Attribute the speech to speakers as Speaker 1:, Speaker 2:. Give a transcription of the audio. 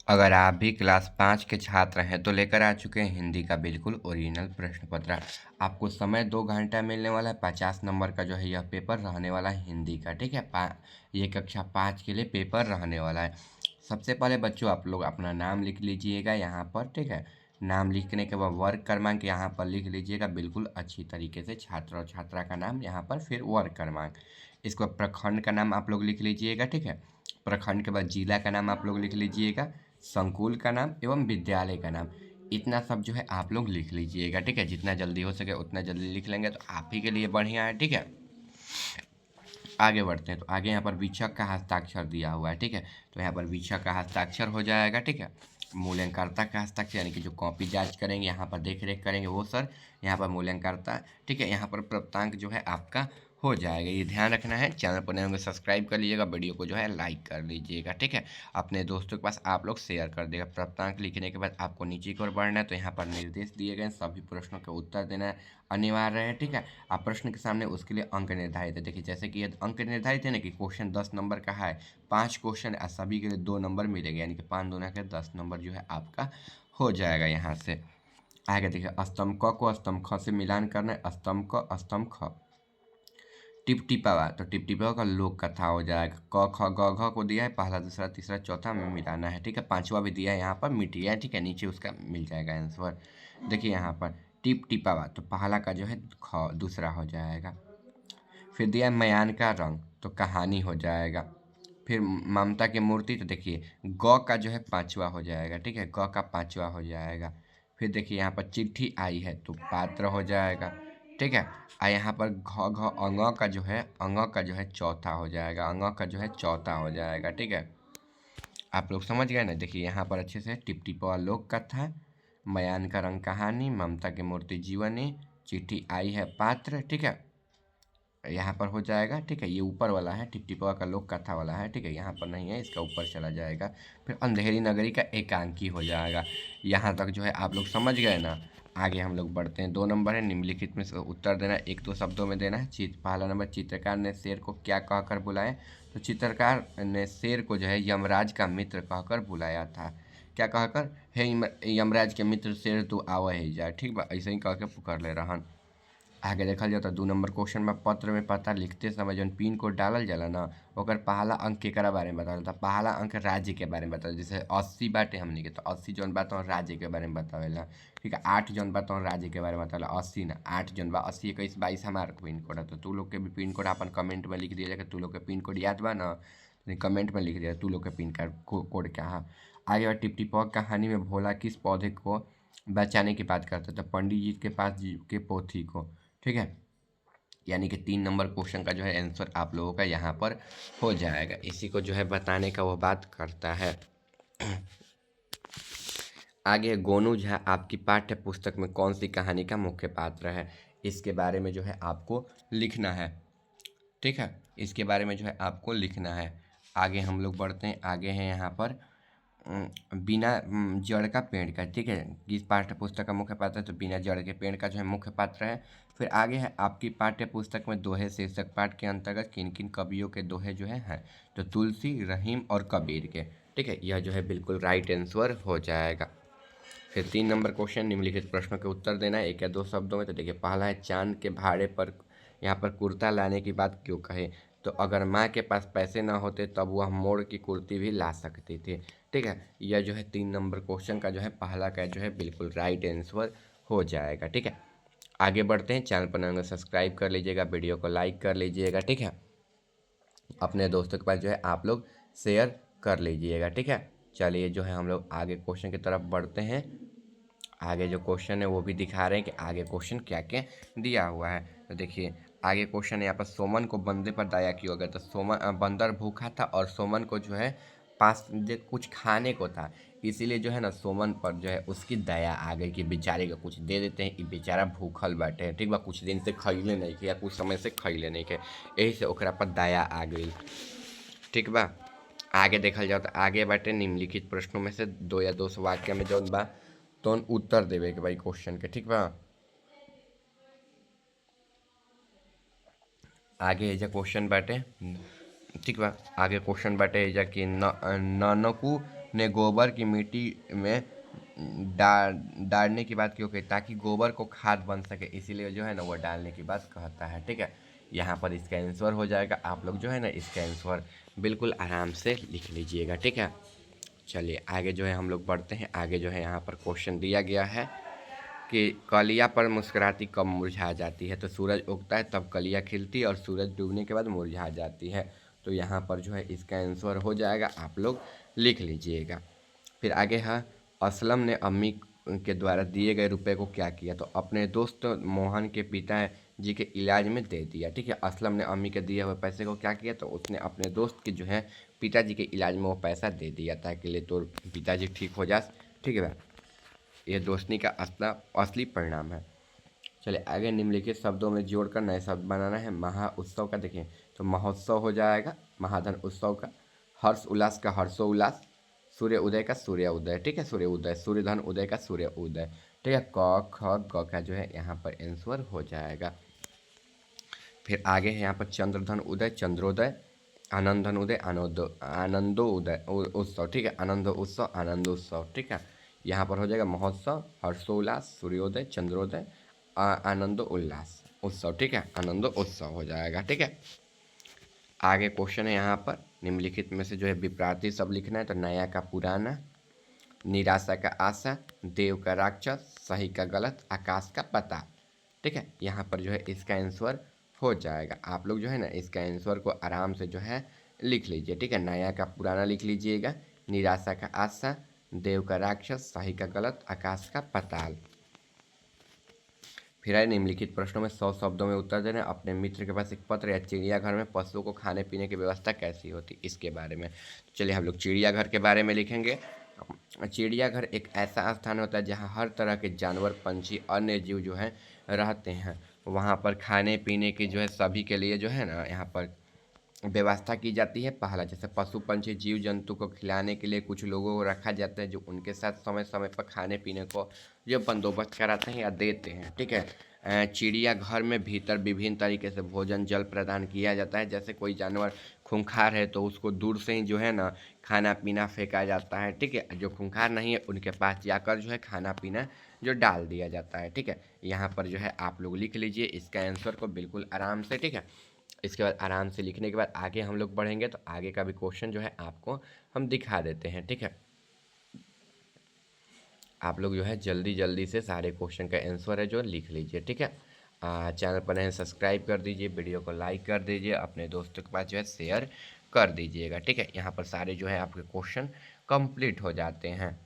Speaker 1: अगर आप भी क्लास 5 के छात्र हैं तो लेकर आ चुके हैं हिंदी का बिल्कुल ओरिजिनल प्रश्न पत्र। आपको समय 2 घंटा मिलने वाला है। 50 नंबर का जो है यह पेपर रहने वाला है हिंदी का, ठीक है। ये कक्षा 5 के लिए पेपर रहने वाला है। सबसे पहले बच्चों आप लोग अपना नाम लिख लीजिएगा यहाँ पर, ठीक है। नाम लिखने के बाद वर्ग क्रमांक यहाँ पर लिख लीजिएगा बिल्कुल अच्छी तरीके से, छात्र और छात्रा का नाम यहाँ पर, फिर वर्ग क्रमांक। इसको प्रखंड का नाम आप लोग लिख लीजिएगा, ठीक है। प्रखंड के बाद जिला का नाम आप लोग लिख लीजिएगा, संकुल का नाम एवं विद्यालय का नाम। इतना सब जो है आप लोग लिख लीजिएगा, ठीक है। जितना जल्दी हो सके उतना जल्दी लिख लेंगे तो आप ही के लिए बढ़िया है, ठीक है। आगे बढ़ते हैं तो आगे यहाँ पर वीक्षक का हस्ताक्षर दिया हुआ है, ठीक है। तो यहाँ पर वीक्षक का हस्ताक्षर हो जाएगा, ठीक है। मूल्यांकर्ता का हस्ताक्षर यानी कि जो कॉपी जांच करेंगे, यहाँ पर देख रेख करेंगे वो सर, यहाँ पर मूल्यांकर्ता, ठीक है। यहाँ पर प्राप्तांक जो है आपका हो जाएगा। ये ध्यान रखना है। चैनल पर नए होंगे सब्सक्राइब कर लीजिएगा, वीडियो को जो है लाइक कर लीजिएगा, ठीक है। अपने दोस्तों के पास आप लोग शेयर कर देगा। प्राप्तांक लिखने के बाद आपको नीचे की ओर बढ़ना है, तो यहाँ पर निर्देश दिए गए सभी प्रश्नों के उत्तर देना अनिवार्य है, ठीक है। आप प्रश्न के सामने उसके लिए अंक निर्धारित है। देखिए जैसे कि ये अंक निर्धारित है ना कि क्वेश्चन 10 नंबर का है, 5 क्वेश्चन सभी के लिए 2 नंबर मिलेंगे, यानी कि 5 दूना के 10 नंबर जो है आपका हो जाएगा। यहाँ से आगे देखिए, स्तंभ क को स्तंभ ख से मिलान करना है। स्तंभ क स्तंभ ख, टिपटिपावा तो टिपटिपावा का लोक कथा हो जाएगा। क ख ग घ को दिया है, पहला दूसरा तीसरा चौथा में मिलाना है, ठीक है। पांचवा भी दिया है यहाँ पर, मिट गया, ठीक है। नीचे उसका मिल जाएगा आंसर। देखिए यहाँ पर टिपटिपावा तो पहला का जो है ख दूसरा हो जाएगा। फिर दिया है मयान का रंग तो कहानी हो जाएगा। फिर ममता की मूर्ति तो देखिए ग का जो है 5वां हो जाएगा, ठीक है। ग का 5वां हो जाएगा। फिर देखिए यहाँ पर चिट्ठी आई है तो पात्र हो जाएगा, ठीक है। यहाँ पर घ घ अंग का जो है चौथा हो जाएगा, अंग का जो है चौथा हो जाएगा, ठीक है। आप लोग समझ गए ना। देखिए यहाँ पर अच्छे से टिपटिपवा लोक कथा, मयान का रंग कहानी, ममता की मूर्ति जीवनी, चिट्ठी आई है पात्र, ठीक है। यहाँ पर हो जाएगा, ठीक है। ये ऊपर वाला है, टिपटिपवा का लोक कथा वाला है, ठीक है। यहाँ पर नहीं है, इसका ऊपर चला जाएगा। फिर अंधेरी नगरी का एकांकी हो जाएगा। यहाँ तक जो है आप लोग समझ गए ना। आगे हम लोग बढ़ते हैं। 2 नंबर है, निम्नलिखित में से उत्तर देना, 1-2 शब्दों में देना है। पहला नंबर, चित्रकार ने शेर को क्या कहकर बुलाया? तो चित्रकार ने शेर को जो है यमराज का मित्र कहकर बुलाया था। क्या कहकर? हे यमराज के मित्र शेर तू आवा ही जा, ठीक बा, ऐसे ही कह के पुकार ले रहन। आगे देखल जाता 2 नंबर क्वेश्चन में, पत्र में पता लिखते समय जौन पिन कोड डालल जाला ना, ओकर पहला अंक केकरा बारे में बतावल? पहला अंक राज्य के बारे में बतावल। जैसे 80 बाटे हमनी के, तो 80 जौन बा तो राज्य के बारे में बतावेला, ठीक है। 8 जौन बा तो राज्य के बारे में बतावेला। 80 ना 8 जौन बा, 80 21 22 हमार पिन कोड है। तो तू लोग के भी पिन कोड अपन कमेंट में लिख दिया जाए। तू लोग के पिन कोड याद बा ना, कमेंट में लिख दिया तू लोग के पिन कोड क्या है। आगे बार टिपटिपॉक कहानी में भोला किस पौधे को बचाने की बात करता है? तो पंडित जी के पास जी के पोथी को, ठीक है। यानी कि 3 नंबर क्वेश्चन का जो है आंसर आप लोगों का यहाँ पर हो जाएगा। इसी को जो है बताने का वो बात करता है। आगे, गोनू झा आपकी पाठ्य पुस्तक में कौन सी कहानी का मुख्य पात्र है? इसके बारे में जो है आपको लिखना है, ठीक है। इसके बारे में जो है आपको लिखना है। आगे हम लोग बढ़ते हैं। आगे है यहाँ पर बिना जड़ का पेड़ का, ठीक है। किस पाठ्य पुस्तक का मुख्य पात्र है? तो बिना जड़ के पेड़ का जो है मुख्य पात्र है। फिर आगे है, आपकी पाठ्य पुस्तक में दोहे शीर्षक पाठ के अंतर्गत किन किन कवियों के दोहे जो हैं? तो तुलसी, रहीम और कबीर के, ठीक है। यह जो है बिल्कुल राइट आंसर हो जाएगा। फिर 3 नंबर क्वेश्चन, निम्नलिखित प्रश्नों के उत्तर देना है 1 या 2 शब्दों में। तो देखिए पहला है, चांद के भाड़े पर यहाँ पर कुर्ता लाने की बात क्यों कहे? तो अगर माँ के पास पैसे ना होते तब वह मोर की कुर्ती भी ला सकती थी, ठीक है। यह जो है 3 नंबर क्वेश्चन का जो है पहला का जो है बिल्कुल राइट आंसर हो जाएगा, ठीक है। आगे बढ़ते हैं। चैनल पर नए सब्सक्राइब कर लीजिएगा, वीडियो को लाइक कर लीजिएगा, ठीक है। अपने दोस्तों के पास जो है आप लोग शेयर कर लीजिएगा, ठीक है। चलिए जो है हम लोग आगे क्वेश्चन की तरफ बढ़ते हैं। आगे जो क्वेश्चन है वो भी दिखा रहे हैं कि आगे क्वेश्चन क्या क्या दिया हुआ है। तो देखिए आगे क्वेश्चन है यहाँ पर, सोमन को बंदे पर दया क्यों हो गया? तो बंदर भूखा था और सोमन को जो है पास कुछ खाने को था, इसीलिए जो है ना सोमन पर जो है उसकी दया आ गई कि बेचारे को कुछ दे देते हैं, बेचारा भूखल बैठे हैं, ठीक बा, कुछ दिन से खैले नहीं के या कुछ समय से खैले नहीं के, यही से ओकरा पर दया आ गई, ठीक बा। आगे देखल जाओ तो आगे बाटे, निम्नलिखित प्रश्नों में से 2 या 2 वाक्य में जौन बा तो उत्तर देवे के भाई क्वेश्चन के, ठीक बा। आगे एजा क्वेश्चन बाटे, ठीक बा। आगे क्वेश्चन बाटे एजा कि नानकू ने गोबर की मिट्टी में डालने की बात क्यों कही? ताकि गोबर को खाद बन सके, इसीलिए जो है ना वो डालने की बात कहता है। ठीक है, यहाँ पर इसका आंसर हो जाएगा। आप लोग जो है ना इसका आंसर बिल्कुल आराम से लिख लीजिएगा। ठीक है, चलिए आगे जो है हम लोग बढ़ते हैं। आगे जो है यहाँ पर क्वेश्चन दिया गया है कि कलियाँ पर मुस्कुराती कब मुरझा जाती है? तो सूरज उगता है तब कलियाँ खिलती है और सूरज डूबने के बाद मुरझा जाती है। तो यहाँ पर जो है इसका आंसर हो जाएगा, आप लोग लिख लीजिएगा। फिर आगे है, असलम ने अम्मी के द्वारा दिए गए रुपए को क्या किया? तो अपने दोस्त मोहन के पिता जी के इलाज में दे दिया। ठीक है, असलम ने अम्मी के दिए हुए पैसे को क्या किया? तो उसने अपने दोस्त के जो है पिताजी के इलाज में वो पैसा दे दिया ताकि ले तो पिताजी ठीक हो जा। ठीक है भाई, ये दोस्ती का असली परिणाम है। चलिए आगे, निम्नलिखित शब्दों में जोड़कर नए शब्द बनाना है। महा उत्सव का देखिए तो महोत्सव हो जाएगा, महाधन उत्सव का। हर्ष उल्लास का हर्षोल्लास, सूर्य उदय का सूर्य उदय। ठीक है, सूर्य उदय, सूर्यधन उदय का सूर्य उदय। ठीक है, क ख ग का जो है यहाँ पर आंसर हो जाएगा। फिर आगे है यहाँ पर चंद्रधन उदय चंद्रोदय, आनंदधन उदय आनंदो उदय उत्सव। ठीक है, आनंद उत्सव आनंद उत्सव। ठीक है, यहाँ पर हो जाएगा महोत्सव, हर्षोल्लास, सूर्योदय, चंद्रोदय, आनंद उल्लास उत्सव। ठीक है, आनंद उत्सव हो जाएगा। ठीक है, आगे क्वेश्चन है यहाँ पर, निम्नलिखित में से जो है विपरीत शब्द लिखना है। तो नया का पुराना, निराशा का आशा, देव का राक्षस, सही का गलत, आकाश का पता। ठीक है, यहाँ पर जो है इसका आंसर हो जाएगा। आप लोग जो है ना इसका आंसर को आराम से जो है लिख लीजिए। ठीक है, नया का पुराना लिख लीजिएगा, निराशा का आशा, देव का राक्षस, सही का गलत, आकाश का पताल। फिर आए, निम्नलिखित प्रश्नों में 100 शब्दों में उत्तर देना। अपने मित्र के पास एक पत्र या चिड़ियाघर में पशुओं को खाने पीने की व्यवस्था कैसी होती, इसके बारे में। चलिए हम लोग चिड़ियाघर के बारे में लिखेंगे। चिड़ियाघर एक ऐसा स्थान होता है जहाँ हर तरह के जानवर, पंछी, अन्य जीव जो हैं रहते हैं। वहाँ पर खाने पीने की जो है सभी के लिए जो है ना यहाँ पर व्यवस्था की जाती है। पहला, जैसे पशु पंछी जीव जंतु को खिलाने के लिए कुछ लोगों को रखा जाता है जो उनके साथ समय समय पर खाने पीने को जो बंदोबस्त कराते हैं या देते हैं। ठीक है, चिड़ियाघर में भीतर विभिन्न तरीके से भोजन जल प्रदान किया जाता है। जैसे कोई जानवर खूंखार है तो उसको दूर से ही जो है ना खाना पीना फेंका जाता है। ठीक है, जो खूंखार नहीं है उनके पास जाकर जो है खाना पीना जो डाल दिया जाता है। ठीक है, यहाँ पर जो है आप लोग लिख लीजिए इसका आंसर को बिल्कुल आराम से। ठीक है, इसके बाद आराम से लिखने के बाद आगे हम लोग बढ़ेंगे तो आगे का भी क्वेश्चन जो है आपको हम दिखा देते हैं। ठीक है, आप लोग जो है जल्दी जल्दी से सारे क्वेश्चन का आंसर है जो लिख लीजिए। ठीक है, चैनल पर नए सब्सक्राइब कर दीजिए, वीडियो को लाइक कर दीजिए, अपने दोस्तों के पास जो है शेयर कर दीजिएगा। ठीक है, यहाँ पर सारे जो है आपके क्वेश्चन कंप्लीट हो जाते हैं।